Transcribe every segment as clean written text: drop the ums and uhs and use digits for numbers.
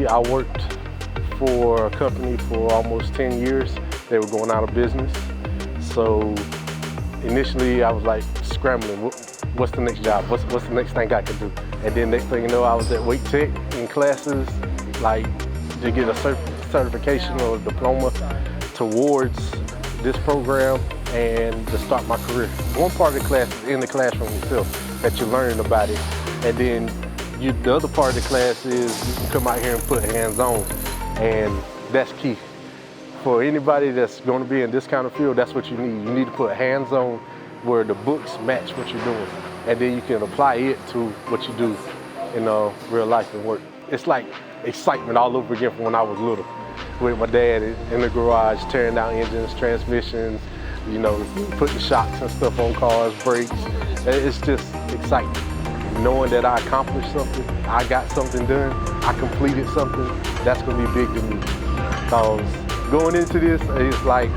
Initially, I worked for a company for almost 10 years. They were going out of business. So initially, I was like scrambling. What's the next job? What's the next thing I can do? And then next thing you know, I was at Wake Tech in classes, like to get a certification or a diploma towards this program and to start my career. One part of the class is in the classroom itself, that you're learning about it. And then the other part of the class is you can come out here and put hands-on, and that's key. For anybody that's going to be in this kind of field, that's what you need. You need to put hands-on where the books match what you're doing, and then you can apply it to what you do in real life and work. It's like excitement all over again from when I was little, with my dad in the garage tearing down engines, transmissions, putting shocks and stuff on cars, brakes. It's just exciting. Knowing that I accomplished something, I got something done, I completed something, that's gonna be big to me. Because going into this, it's like,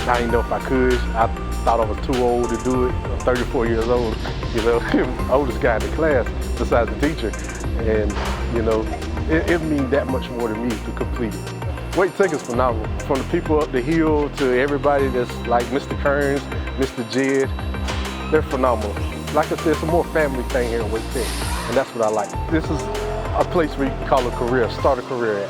I didn't know if I could. I thought I was too old to do it. I'm 34 years old, oldest guy in the class besides the teacher. And, it means that much more to me to complete it. Wake Tech is phenomenal. From the people up the hill to everybody that's like Mr. Kearns, Mr. Jed, they're phenomenal. Like I said, it's a more family thing here at Wake Tech, and that's what I like. This is a place where you can call a career, start a career at.